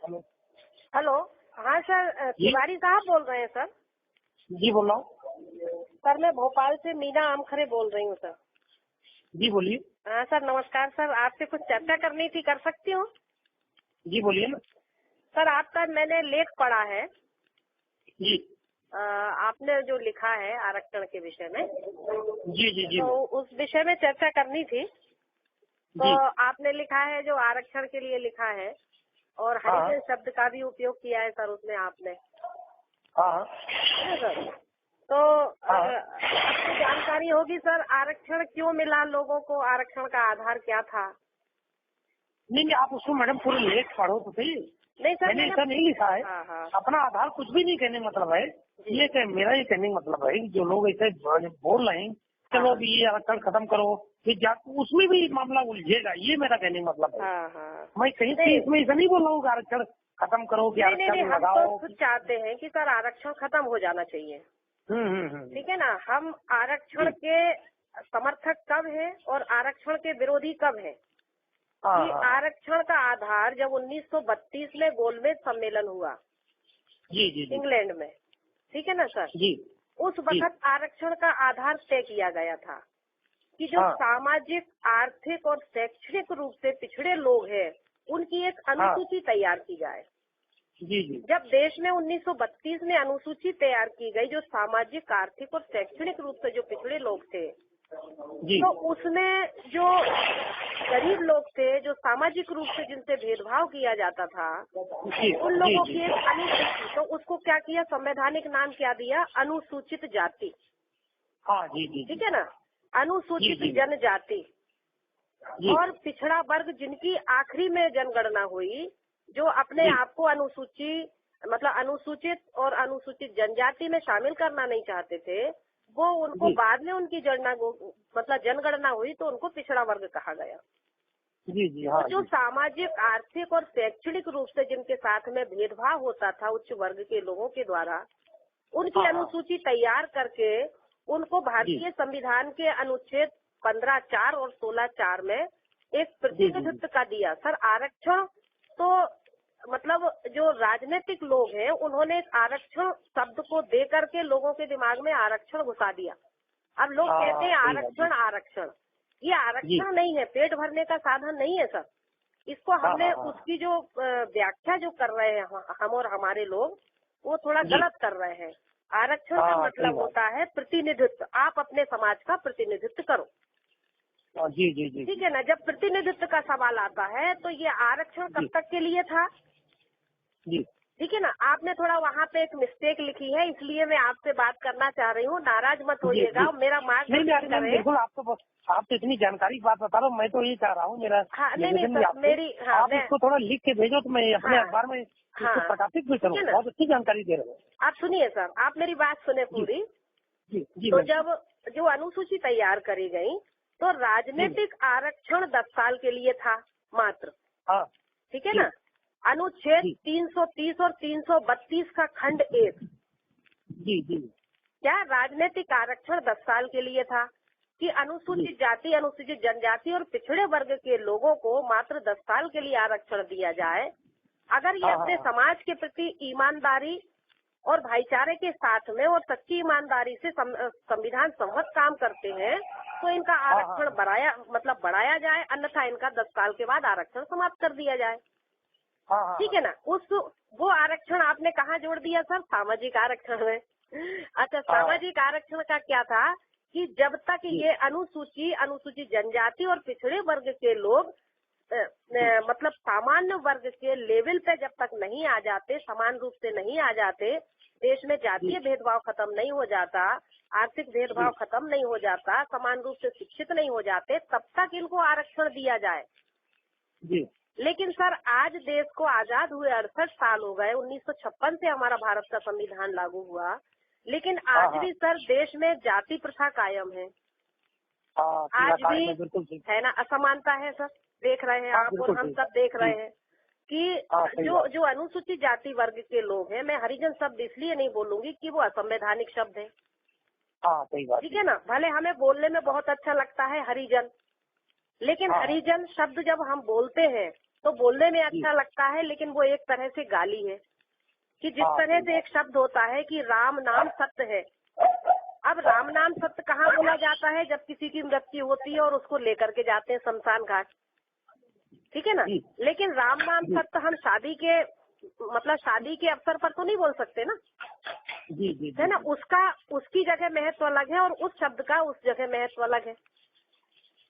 Hello. Hello. हाँ sir, Tiwari साहब बोल रहे हैं सर? जी बोल रहा हूँ। सर मैं भोपाल से मीना आमखरे बोल रही हूँ सर। जी बोलिए। हाँ सर, नमस्कार सर। आपसे कुछ चर्चा करनी थी, कर सकती हूँ? जी बोलिए ना। सर आपका मैंने लेख पढ़ा है। जी आपने जो लिखा है आरक्षण के विषय में, जी जी जी तो उस विषय में चर्चा करनी थी। तो जी। आपने लिखा है जो आरक्षण के लिए लिखा है, और हाँ हरिजन शब्द का भी उपयोग किया है सर उसमें आपने, हाँ है ना सर? तो हाँ। आपको जानकारी होगी सर, आरक्षण क्यों मिला लोगों को, आरक्षण का आधार क्या था? नहीं नहीं, आप उसको मैडम पूरे लेख पढ़ो तो सही। नहीं सर, मैंने ऐसा नहीं लिखा है। हाँ हाँ अपना आधार कुछ भी नहीं कहने मतलब है। मेरा ये कहने मतलब है कि जो लोग ऐसे बोल रहे हैं, चलो अभी ये आरक्षण खत्म करो, फिर उसमें भी मामला उलझेगा, ये मेरा कहने का मतलब है। हाँ हाँ। मैं कहीं से इसमें ऐसा नहीं बोल रहा हूँ कि आरक्षण खत्म करो कि नहीं, आरक्षण हम लगाओ। तो खुद चाहते हैं कि सर आरक्षण खत्म हो जाना चाहिए। ठीक है ना। हम आरक्षण के समर्थक कब हैं और आरक्षण के विरोधी कब हैं? कि आरक्षण का आधार जब 1932 में गोलमेज सम्मेलन हुआ जी जी जी इंग्लैंड में, ठीक है ना सर? जी। उस वक्त आरक्षण का आधार तय किया गया था कि जो सामाजिक, आर्थिक और शैक्षणिक रूप से पिछड़े लोग हैं, उनकी एक अनुसूची तैयार की जाए। जी जी। जब देश में 1932 में अनुसूची तैयार की गई, जो सामाजिक, आर्थिक और शैक्षणिक रूप से जो पिछड़े लोग थे, जी। तो उसमें जो गरीब लोग थे, जो सामाजिक रूप से जिनसे भेदभाव किया जाता था, उन लोगों की एक अनुसूची, तो उसको क्या किया, संवैधानिक नाम क्या दिया, अनुसूचित जाति। हाँ जी जी। ठीक है ना। अनुसूचित जनजाति और पिछड़ा वर्ग, जिनकी आखिरी में जनगणना हुई, जो अपने आप को अनुसूचित और अनुसूचित जनजाति में शामिल करना नहीं चाहते थे, वो उनको बाद में उनकी जनगणना हुई तो उनको पिछड़ा वर्ग कहा गया। जी जी। हाँ। तो जो सामाजिक, आर्थिक और शैक्षणिक रूप से जिनके साथ में भेदभाव होता था उच्च वर्ग के लोगों के द्वारा, उनकी अनुसूची तैयार करके उनको भारतीय संविधान के अनुच्छेद 15(4) और 16(4) में एक प्रतिनिधित्व का दिया। सर आरक्षण तो जो राजनीतिक लोग हैं, उन्होंने आरक्षण शब्द को दे करके लोगों के दिमाग में आरक्षण घुसा दिया। अब लोग कहते हैं आरक्षण आरक्षण, ये आरक्षण नहीं है, पेट भरने का साधन नहीं है सर। इसको हमने उसकी जो व्याख्या जो कर रहे हैं हम और हमारे लोग, वो थोड़ा गलत कर रहे हैं। आरक्षण का मतलब होता है प्रतिनिधित्व, आप अपने समाज का प्रतिनिधित्व करो। जी जी जी। ठीक है ना। जब प्रतिनिधित्व का सवाल आता है तो ये आरक्षण कब तक के लिए था? जी। ठीक है ना। आपने थोड़ा वहाँ पे एक मिस्टेक लिखी है, इसलिए मैं आपसे बात करना चाह रही हूँ, नाराज मत होइएगा। मेरा मार्ग नहीं, बिल्कुल। आप तो इतनी जानकारी की बात बता रहे हो, मैं तो ये चाह रहा हूँ मेरा आप इसको थोड़ा लिख के भेजो तो मैं अपने अखबार में इसको प्रकाशित भी करूँ। बहुत अच्छी जानकारी दे रहे हो आप। सुनिए सर, आप मेरी बात सुने पूरी। जी। तो जब जो अनुसूची तैयार करी गई, तो राजनीतिक आरक्षण 10 साल के लिए था मात्र। ठीक है ना। अनुच्छेद 330 और 332 का खंड 1। जी जी। क्या राजनीतिक आरक्षण 10 साल के लिए था कि अनुसूचित जाति, अनुसूचित जनजाति और पिछड़े वर्ग के लोगों को मात्र 10 साल के लिए आरक्षण दिया जाए। अगर ये अपने समाज के प्रति ईमानदारी और भाईचारे के साथ में और सच्ची ईमानदारी से संविधान सम्मत काम करते हैं, तो इनका आरक्षण बढ़ाया जाए, अन्यथा इनका 10 साल के बाद आरक्षण समाप्त कर दिया जाए। ठीक है ना। वो आरक्षण आपने कहाँ जोड़ दिया सर? सामाजिक आरक्षण में। अच्छा, सामाजिक आरक्षण का क्या था कि जब तक ये अनुसूचित जनजाति और पिछड़े वर्ग के लोग सामान्य वर्ग के लेवल पे जब तक नहीं आ जाते, समान रूप से नहीं आ जाते, देश में जातीय भेदभाव खत्म नहीं हो जाता, आर्थिक भेदभाव खत्म नहीं हो जाता, समान रूप से शिक्षित नहीं हो जाते, तब तक इनको आरक्षण दिया जाए। लेकिन सर आज देश को आजाद हुए 68 साल हो गए, 1956 से हमारा भारत का संविधान लागू हुआ, लेकिन आज भी सर देश में जाति प्रथा कायम है। आज भी है ना, असमानता है सर। देख रहे हैं आप और हम सब देख रहे हैं कि जो अनुसूचित जाति वर्ग के लोग हैं, मैं हरिजन शब्द इसलिए नहीं बोलूंगी कि वो असंवैधानिक शब्द है। ठीक है ना। भले हमें बोलने में बहुत अच्छा लगता है हरिजन, लेकिन हरिजन शब्द जब हम बोलते हैं तो बोलने में अच्छा लगता है, लेकिन वो एक तरह से गाली है कि जिस तरह से एक शब्द होता है कि राम नाम सत्य है। अब राम नाम सत्य कहाँ बोला जाता है? जब किसी की मृत्यु होती है और उसको लेकर के जाते हैं शमशान घाट, ठीक है ना। लेकिन राम नाम सत्य हम शादी के अवसर पर तो नहीं बोल सकते ना। जी है ना, उसकी जगह महत्व अलग है और उस शब्द का उस जगह महत्व अलग है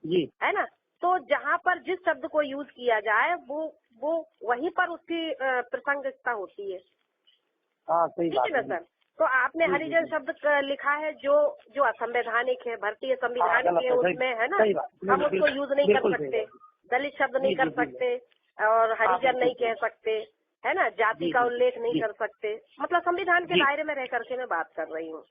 जी, है ना। तो जहाँ पर जिस शब्द को यूज किया जाए वो वहीं पर उसकी प्रासंगिकता होती है। हाँ सही ठीक बात है ना है। सर। तो आपने जी, हरिजन जी। शब्द लिखा है जो असंवैधानिक है, भारतीय संविधान गलत के है, उसमें है ना, सही बात। हम उसको यूज नहीं कर बिल्कुल सही सकते। बात। दलित शब्द नहीं जी, कर जी, जी, सकते और हरिजन नहीं बिल्कुल कह सकते, है ना, जाति जी, का जी, उल्लेख नहीं जी, कर सकते। मतलब संविधान के जी, दायरे में रह करके मैं बात कर रही हूँ।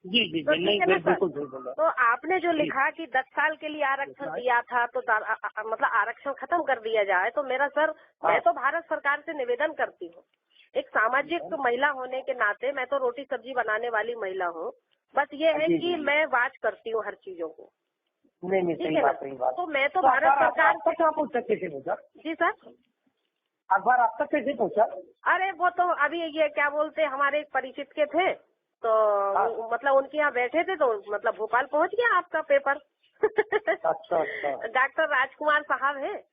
जी, जी, तो जी, नहीं ठीक है ना सर। बिल्कुल सही बोला। तो आपने जो जी, लिखा कि 10 साल के लिए आरक्षण दिया था तो मतलब आरक्षण खत्म कर दिया जाए, तो मेरा सर, मैं तो भारत सरकार से निवेदन करती हूँ, एक सामाजिक महिला होने के नाते मैं तो रोटी सब्जी बनाने वाली महिला हूँ। बस ये है जी, कि जी। मैं वाच करती हूँ हर चीजों को। नहीं ठीक सही है ना। बात, सही बात। तो मैं तो तो भारत अखबार सरकार आप तक कहाँ पहुँचा, कैसे पहुँचा? जी सर। अखबार आप तक कैसे पहुँचा? अरे वो तो अभी ये क्या बोलते, हमारे एक परिचित के थे, तो मतलब उनके यहाँ बैठे थे, तो मतलब भोपाल पहुँच गया आपका पेपर। अच्छा। डॉक्टर राजकुमार साहब है,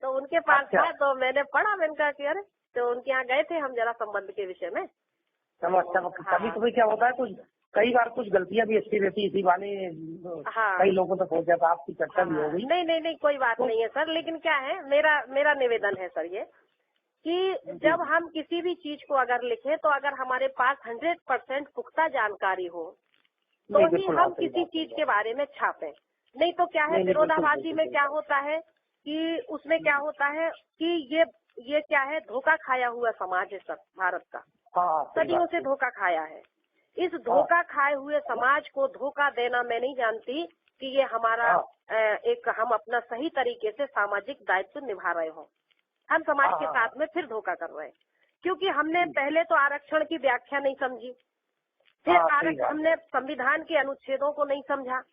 तो उनके पास था, तो मैंने पढ़ा, मैंने कहा कि अरे, तो उनके यहाँ गए थे हम जरा संबंध के विषय में। चलो अच्छा। कभी कभी क्या होता है, कुछ कई बार कुछ गलतियां भी अच्छी रहती, इसी वाले कई लोगों तक पहुंच जाता। आपकी चर्चा भी हो गई। नहीं कोई बात नहीं है सर। लेकिन क्या है, मेरा निवेदन है सर ये कि जब हम किसी भी चीज को अगर लिखें, तो अगर हमारे पास 100% पुख्ता जानकारी हो तो ही हम किसी चीज के बारे में छापें। नहीं तो क्या है, विरोधाभासी में क्या होता है कि उसमें क्या होता है कि ये क्या है, धोखा खाया हुआ समाज है सर भारत का। सदियों से धोखा खाया है। इस धोखा खाए हुए समाज को धोखा देना, मैं नहीं जानती कि ये हमारा हम अपना सही तरीके से सामाजिक दायित्व निभा रहे हो। हम समाज के साथ में फिर धोखा कर रहे हैं, क्योंकि हमने पहले तो आरक्षण की व्याख्या नहीं समझी, फिर हमने संविधान के अनुच्छेदों को नहीं समझा।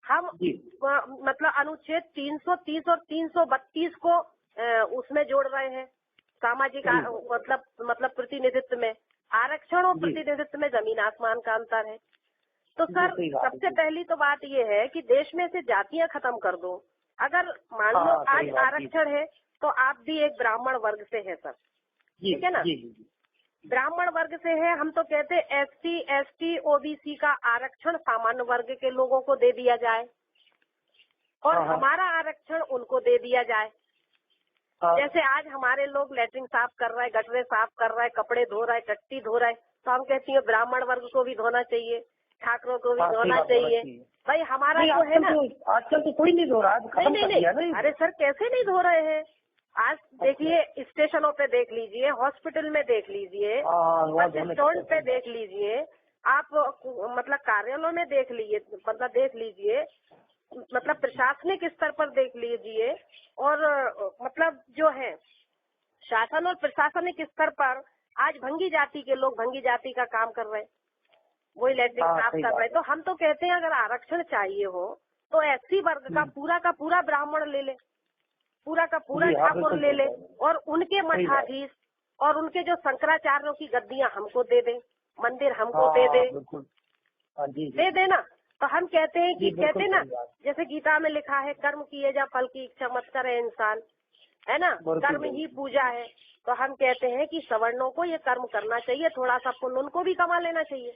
हम मतलब अनुच्छेद 330 और 332 को उसमें जोड़ रहे हैं सामाजिक मतलब प्रतिनिधित्व में। आरक्षण और प्रतिनिधित्व में जमीन आसमान का अंतर है। तो सर, सबसे पहली तो बात ये है कि देश में से जातियां खत्म कर दो। अगर मान लो आज आरक्षण है, तो आप भी एक ब्राह्मण वर्ग से है सर, ठीक है ना। ब्राह्मण वर्ग से है, हम तो कहते हैं SC, ST, OBC का आरक्षण सामान्य वर्ग के लोगों को दे दिया जाए और हमारा आरक्षण उनको दे दिया जाए। जैसे आज हमारे लोग लेटरिन साफ कर रहे हैं, गटरे साफ कर रहे हैं, कपड़े धो रहे हैं, टट्टी धो रहे हैं, तो हम कहती हैं ब्राह्मण वर्ग को भी धोना चाहिए, ठाकरों को भी धोना चाहिए। भाई हमारा तो है ना। आजकल तो कोई नहीं धो रहा है। नहीं। अरे सर, कैसे नहीं धो रहे हैं? आज देखिए, स्टेशनों पे देख लीजिए, हॉस्पिटल में देख लीजिए, बस स्टैंड पे देख लीजिए, आप मतलब कार्यालयों में देख लीजिए, मतलब प्रशासनिक स्तर पर देख लीजिए, और मतलब जो है शासन और प्रशासनिक स्तर पर आज भंगी जाति के लोग भंगी जाति का काम कर रहे हैं, वही लैट्रिन साफ कर रहे हैं। तो हम तो कहते हैं अगर आरक्षण चाहिए हो तो SC वर्ग का पूरा ब्राह्मण ले ले, पूरा का पूरा ठाकुर ले ले, और उनके मठाधीश और उनके जो शंकराचार्यों की गद्दियां हमको दे दे, मंदिर हमको दे देना। तो हम कहते हैं कि कहते ना, जैसे गीता में लिखा है, कर्म किए जा फल की इच्छा मत करे इंसान, है ना, कर्म ही पूजा है। तो हम कहते हैं कि सवर्णों को ये कर्म करना चाहिए, थोड़ा सा पुण्य उनको भी कमा लेना चाहिए।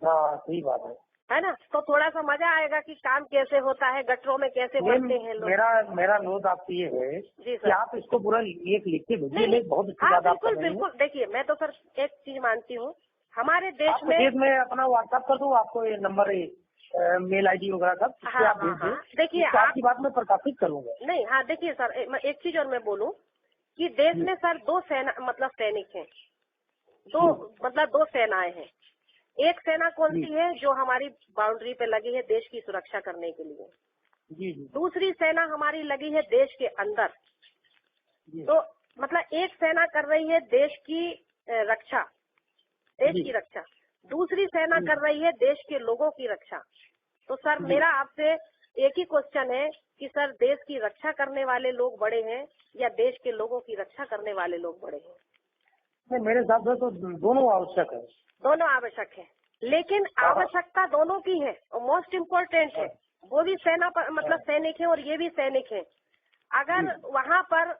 सही बात है ना। तो थोड़ा सा मजा आएगा कि काम कैसे होता है, गटरों में कैसे बढ़ते हैं लोग। मेरा अनुरोध आपसे ये है जी सर, कि आप इसको पूरा एक लिख के भेजिए। बहुत अच्छी बात आप कर रहे हैं। बिल्कुल। देखिए, मैं तो सर एक चीज मानती हूँ, हमारे देश में अपना व्हाट्सएप कर दूँ आपको, ये नंबर, मेल ID वगैरह सब। देखिए, आपकी बात मैं प्रकाशित करूंगा। नहीं, देखिए सर, एक चीज और मैं बोलूँ कि देश में सर दो सैनिक हैं, दो सेनाएं हैं। एक सेना कौन सी है, जो हमारी बाउंड्री पे लगी है देश की सुरक्षा करने के लिए। जी। दूसरी सेना हमारी लगी है देश के अंदर। तो मतलब एक सेना कर रही है देश की रक्षा, दूसरी सेना कर रही है देश के लोगों की रक्षा। तो सर, मेरा आपसे एक ही क्वेश्चन है कि सर देश की रक्षा करने वाले लोग बड़े हैं या देश के लोगों की रक्षा करने वाले लोग बड़े हैं? नहीं, मेरे हिसाब से तो दोनों आवश्यक है। दोनों आवश्यक है, लेकिन आवश्यकता दोनों की है और मोस्ट इम्पोर्टेंट है। वो भी सेना पर मतलब सैनिक है और ये भी सैनिक है। अगर वहाँ पर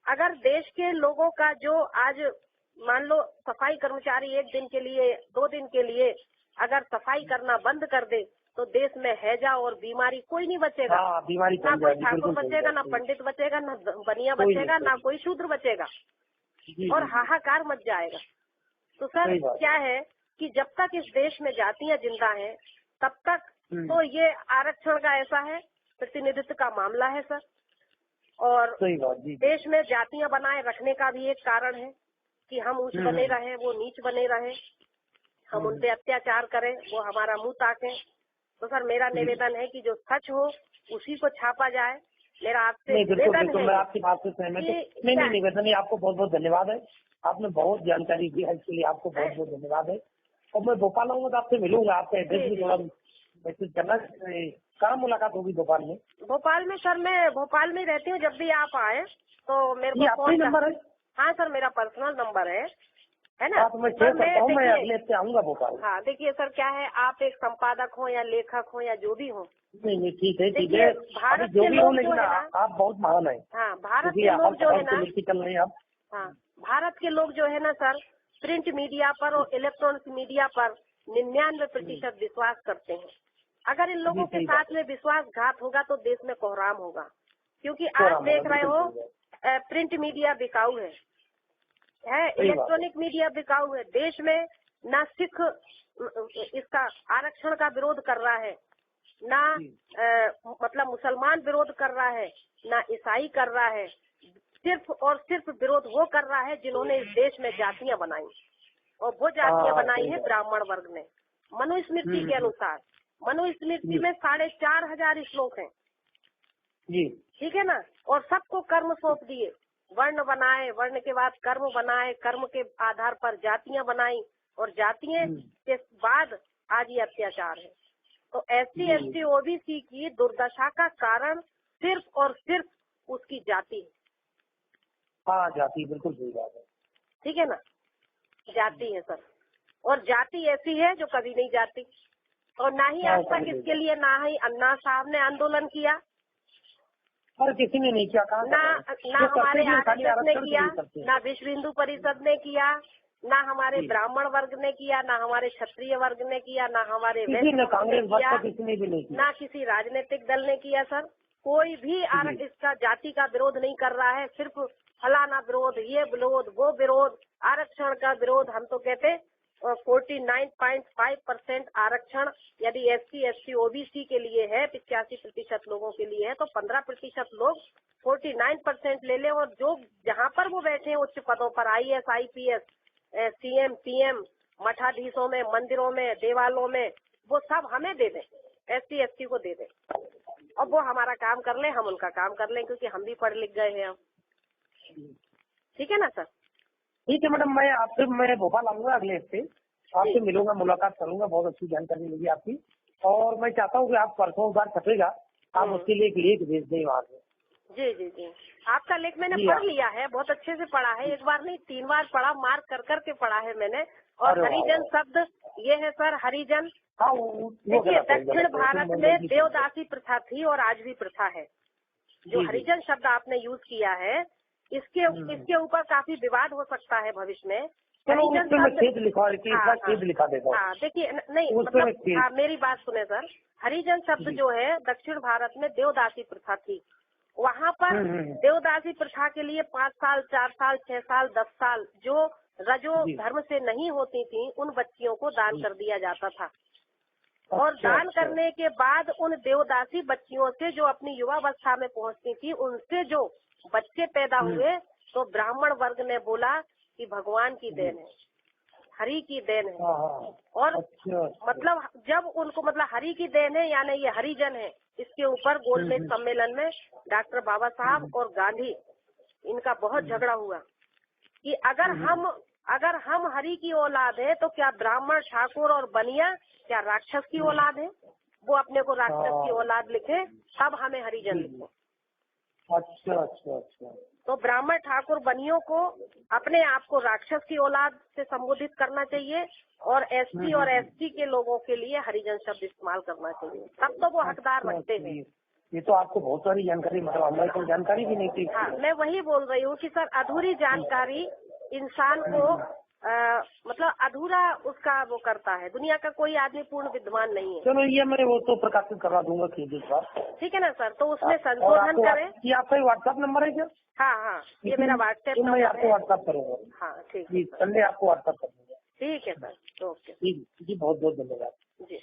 अगर देश के लोगों का जो आज मान लो सफाई कर्मचारी 1 दिन के लिए 2 दिन के लिए अगर सफाई करना बंद कर दे तो देश में हैजा और बीमारी कोई नहीं बचेगा। बीमारी ना कोई ठाकुर बचेगा, ना पंडित बचेगा, ना बनिया बचेगा, ना कोई शूद्र बचेगा और हाहाकार मच जाएगा। तो सर क्या है कि जब तक इस देश में जातियां जिंदा हैं तब तक तो ये आरक्षण का ऐसा है, प्रतिनिधित्व का मामला है सर। और देश में जातियां बनाए रखने का भी एक कारण है कि हम ऊंच बने रहे, वो नीच बने रहे, हम उन पे अत्याचार करें, वो हमारा मुंह ताकें। तो सर मेरा निवेदन है कि जो सच हो उसी को छापा जाए। मेरा आपसे निवेदन है। मैं आपकी बात से सहमत हूँ। नहीं, निवेदन है। आपको बहुत बहुत धन्यवाद है। आपने बहुत जानकारी दी है, इसके लिए आपको बहुत बहुत धन्यवाद है। और मैं भोपाल आऊंगा तो आपसे मिलूंगा। आपका एड्रेस भी थोड़ा मैसेज करना, कहाँ मुलाकात होगी भोपाल में? भोपाल में सर मैं भोपाल में रहती हूँ। जब भी आप आए तो मेरे को फोन नंबर है? हाँ सर, मेरा पर्सनल नंबर है ना? तो मैं शेयर करता हूँ। मैं अगले हफ्ते आऊंगा भोपाल। हाँ देखिए सर, क्या है, आप एक संपादक हो या लेखक हो या जो भी हो। नहीं, ठीक है। भारत जो के भी लोग हो, लेकिन जो है ना, आप बहुत महान है। हाँ भारत के लोग जो है ना, चल रहे हैं आप। हाँ भारत के लोग जो है ना सर, प्रिंट मीडिया पर और इलेक्ट्रॉनिक मीडिया पर 99% विश्वास करते हैं। अगर इन लोगों के साथ में विश्वासघात होगा तो देश में कोहराम होगा। क्योंकि आज देख रहे हो प्रिंट मीडिया बिकाऊ है, इलेक्ट्रॉनिक मीडिया बिकाऊ है। देश में ना सिख इसका आरक्षण का विरोध कर रहा है, ना मतलब मुसलमान विरोध कर रहा है, ना ईसाई कर रहा है। सिर्फ और सिर्फ विरोध वो कर रहा है जिन्होंने इस देश में जातियां बनाई, और वो जातियां बनाई है ब्राह्मण वर्ग ने। मनुस्मृति के अनुसार, मनुस्मृति में 4,500 श्लोक हैं जी, ठीक है ना। और सबको कर्म सौंप दिए, वर्ण बनाए, वर्ण के बाद कर्म बनाए, कर्म के आधार पर जातियां बनाई, और जातियां के बाद आज ये अत्याचार है। तो SC ST OBC की दुर्दशा का कारण सिर्फ और सिर्फ उसकी जाति है। हाँ, जाति, बिल्कुल सही बात है। ठीक है ना, जाति है सर। और जाति ऐसी है जो कभी नहीं जाती। और ना ही आज तक इसके लिए ना ही अन्ना साहब ने आंदोलन किया, और किसी ने नहीं किया। ना हमारे RSS ने किया, ना विश्व हिंदू परिषद ने किया, ना हमारे ब्राह्मण वर्ग ने किया, ना हमारे क्षत्रिय वर्ग ने किया, ना हमारे कांग्रेस किसी ने भी नहीं किया, ना किसी राजनीतिक दल ने किया सर। कोई भी इसका जाति का विरोध नहीं कर रहा है। सिर्फ फलाना विरोध, ये विरोध, वो विरोध, आरक्षण का विरोध। हम तो कहते 49.5% आरक्षण यदि SC ST OBC के लिए है, 85% लोगों के लिए है, तो 15% लोग 49% ले लें, और जो जहाँ पर वो बैठे हैं उच्च पदों पर, IAS IPS CM PM, मठाधीशों में, मंदिरों में, देवालों में, वो सब हमें दे दें, SC ST को दे दें, और वो हमारा काम कर लें, हम उनका काम कर लें, क्योंकि हम भी पढ़ लिख गए हैं अब। ठीक है ना सर? ठीक है मैडम, मैं भोपाल आऊंगा अगले हफ्ते, आपसे मिलूंगा, मुलाकात करूंगा। बहुत अच्छी जानकारी मिली आपकी। और मैं चाहता हूँ कि आप परसों बार छपेगा, आप उसके लिए एक लेख भेज दें वहाँ से। जी जी जी, आपका लेख मैंने पढ़ लिया है, बहुत अच्छे से पढ़ा है। एक बार नहीं 3 बार पढ़ा, मार्क कर करके पढ़ा है मैंने। और हरिजन शब्द ये है सर, हरिजन। देखिए दक्षिण भारत में देवदासी प्रथा थी और आज भी प्रथा है। जो हरिजन शब्द आपने यूज किया है, इसके ऊपर काफी विवाद हो सकता है भविष्य में। हरिजन शब्द लिखा देगा। हाँ देखिए, नहीं मतलब मेरी बात सुने सर। हरिजन शब्द जो है, दक्षिण भारत में देवदासी प्रथा थी। वहाँ पर देवदासी प्रथा के लिए 5 साल, 4 साल, 6 साल, 10 साल जो रजो धर्म से नहीं होती थी, उन बच्चियों को दान कर दिया जाता था। और दान करने के बाद उन देवदासी बच्चियों से जो अपनी युवावस्था में पहुंचती थी, उनसे जो बच्चे पैदा हुए, तो ब्राह्मण वर्ग ने बोला कि भगवान की देन है, हरि की देन है। और मतलब जब उनको मतलब हरि की देन है, यानी ये हरिजन है। इसके ऊपर गोलमेज सम्मेलन में डॉक्टर बाबा साहब और गांधी, इनका बहुत झगड़ा हुआ कि अगर हम हरि की औलाद है तो क्या ब्राह्मण, ठाकुर और बनिया क्या राक्षस की औलाद है? वो अपने को राक्षस की औलाद लिखे, तब हमें हरिजन लिखो। अच्छा अच्छा अच्छा। तो ब्राह्मण ठाकुर बनियों को अपने आप को राक्षस की औलाद से संबोधित करना चाहिए और एसटी और एसटी के लोगों के लिए हरिजन शब्द इस्तेमाल करना चाहिए, तब तो वो हकदार रखते हैं। ये तो आपको बहुत सारी जानकारी, मतलब हमारे को जानकारी भी नहीं थी। हाँ, मैं वही बोल रही हूँ कि सर अधूरी जानकारी इंसान को मतलब अधूरा उसका वो करता है। दुनिया का कोई आदमी पूर्ण विद्वान नहीं है। चलो ये मैं वो तो प्रकाशित करवा दूंगा ठीक है ना सर, तो उसमें संशोधन करें। ये आपका व्हाट्सएप नंबर है क्या? हाँ हाँ, ये मेरा व्हाट्सएप नंबर मैं है। आपको व्हाट्सएप करूँगा। हाँ ठीक है, संडे आपको व्हाट्सएप करूँगा। ठीक है सर, ओके जी, बहुत बहुत धन्यवाद जी।